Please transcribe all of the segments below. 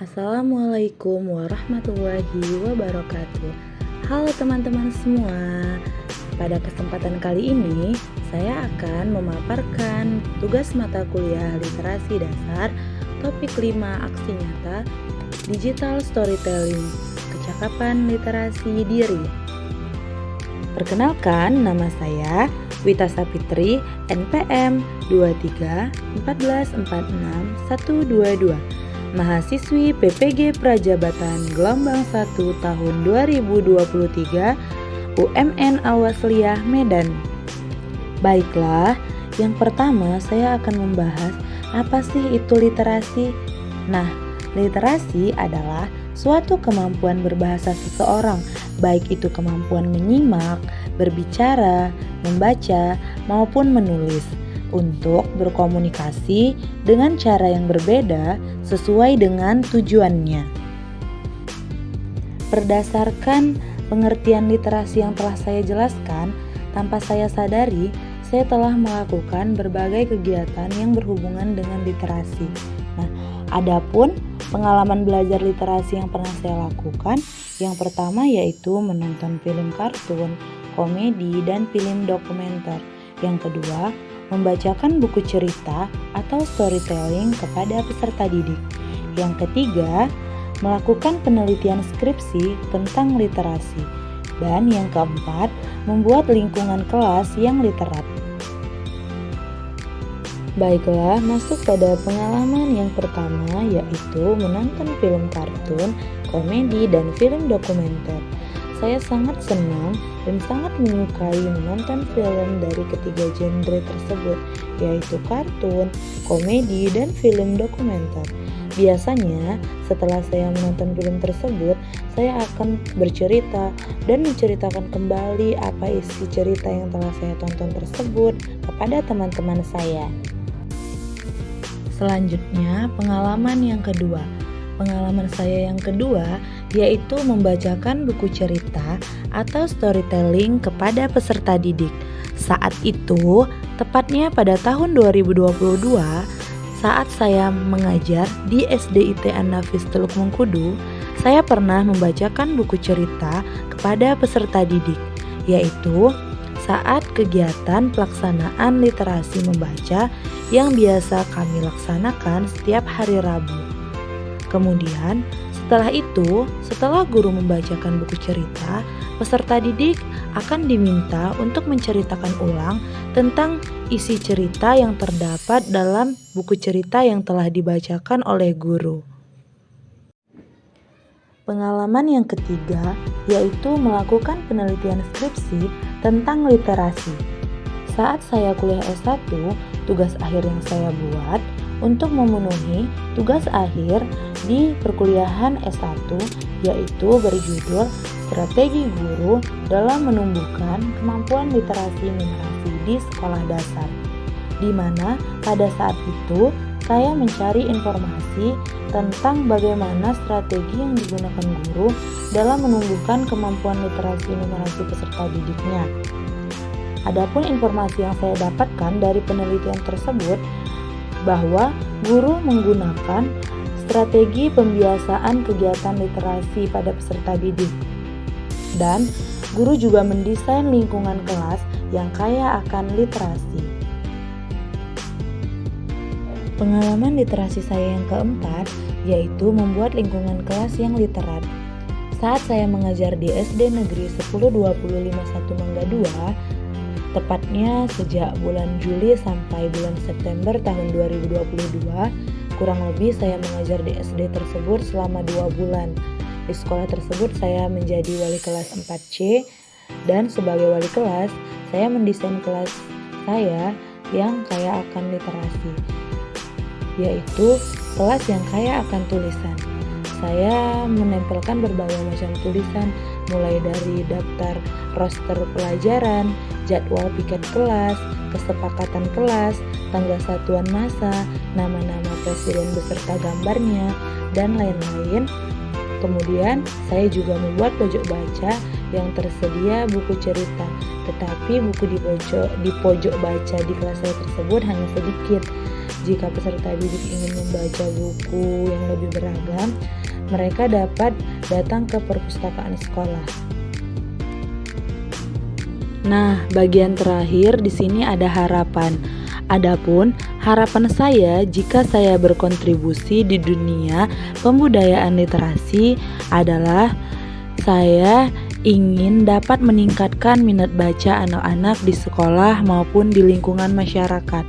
Assalamualaikum warahmatullahi wabarakatuh. Halo teman-teman semua. Pada kesempatan kali ini, saya akan memaparkan tugas mata kuliah Literasi Dasar topik 5 aksi nyata Digital Storytelling, Kecakapan Literasi Diri. Perkenalkan, nama saya Wita Sapitri, NPM 23 14 46 122, mahasiswi PPG Prajabatan Gelombang 1 tahun 2023 UMN Al-Wasliyah Medan. Baiklah, yang pertama saya akan membahas apa sih itu literasi. Nah, literasi adalah suatu kemampuan berbahasa seseorang, baik itu kemampuan menyimak, berbicara, membaca, maupun menulis, untuk berkomunikasi dengan cara yang berbeda sesuai dengan tujuannya. Berdasarkan pengertian literasi yang telah saya jelaskan, tanpa saya sadari, saya telah melakukan berbagai kegiatan yang berhubungan dengan literasi. Nah, adapun pengalaman belajar literasi yang pernah saya lakukan, yang pertama yaitu menonton film kartun, komedi, dan film dokumenter. Yang kedua, membacakan buku cerita atau storytelling kepada peserta didik. Yang ketiga, melakukan penelitian skripsi tentang literasi. Dan yang keempat, membuat lingkungan kelas yang literat. Baiklah, masuk pada pengalaman yang pertama, yaitu menonton film kartun, komedi, dan film dokumenter. Saya sangat senang dan sangat menyukai menonton film dari ketiga genre tersebut, yaitu kartun, komedi, dan film dokumenter. Biasanya, setelah saya menonton film tersebut, saya akan bercerita dan menceritakan kembali apa isi cerita yang telah saya tonton tersebut kepada teman-teman saya. Selanjutnya, pengalaman yang kedua. Pengalaman saya yang kedua yaitu membacakan buku cerita atau storytelling kepada peserta didik. Saat itu, tepatnya pada tahun 2022, saat saya mengajar di SDIT An-Nafis Teluk Mengkudu, saya pernah membacakan buku cerita kepada peserta didik, yaitu saat kegiatan pelaksanaan literasi membaca yang biasa kami laksanakan setiap hari Rabu. Kemudian, setelah guru membacakan buku cerita, peserta didik akan diminta untuk menceritakan ulang tentang isi cerita yang terdapat dalam buku cerita yang telah dibacakan oleh guru. Pengalaman yang ketiga yaitu melakukan penelitian skripsi tentang literasi. Saat saya kuliah S1, tugas akhir yang saya buat untuk memenuhi tugas akhir di perkuliahan S1 yaitu berjudul Strategi Guru dalam Menumbuhkan Kemampuan Literasi Numerasi di Sekolah Dasar, di mana pada saat itu saya mencari informasi tentang bagaimana strategi yang digunakan guru dalam menumbuhkan kemampuan literasi numerasi peserta didiknya. Adapun informasi yang saya dapatkan dari penelitian tersebut bahwa guru menggunakan strategi pembiasaan kegiatan literasi pada peserta didik. Dan guru juga mendesain lingkungan kelas yang kaya akan literasi. Pengalaman literasi saya yang keempat yaitu membuat lingkungan kelas yang literat. Saat saya mengajar di SD Negeri 1025 Mangga 2, tepatnya sejak bulan Juli sampai bulan September tahun 2022, kurang lebih saya mengajar di SD tersebut selama 2 bulan. Di sekolah tersebut saya menjadi wali kelas 4C, dan sebagai wali kelas, saya mendesain kelas saya yang kaya akan literasi, yaitu kelas yang kaya akan tulisan. Saya menempelkan berbagai macam tulisan, mulai dari daftar roster pelajaran, jadwal piket kelas, kesepakatan kelas, tanggal satuan masa, nama-nama presiden beserta gambarnya, dan lain-lain. Kemudian saya juga membuat pojok baca yang tersedia buku cerita, tetapi buku di pojok baca di kelas saya tersebut hanya sedikit. jika peserta didik ingin membaca buku yang lebih beragam, mereka dapat datang ke perpustakaan sekolah. Nah, bagian terakhir di sini ada harapan. Adapun harapan saya jika saya berkontribusi di dunia pembudayaan literasi adalah saya ingin dapat meningkatkan minat baca anak-anak di sekolah maupun di lingkungan masyarakat.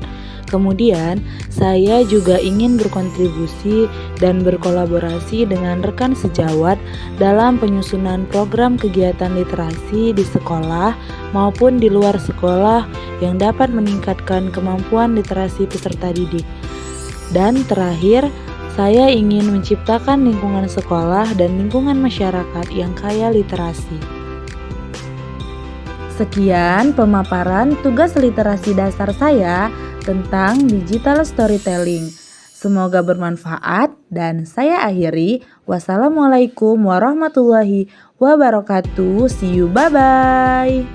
Kemudian, saya juga ingin berkontribusi dan berkolaborasi dengan rekan sejawat dalam penyusunan program kegiatan literasi di sekolah maupun di luar sekolah yang dapat meningkatkan kemampuan literasi peserta didik. Dan terakhir, saya ingin menciptakan lingkungan sekolah dan lingkungan masyarakat yang kaya literasi. Sekian pemaparan tugas literasi dasar saya tentang digital storytelling. Semoga bermanfaat dan saya akhiri. Wassalamualaikum warahmatullahi wabarakatuh. See you, bye-bye.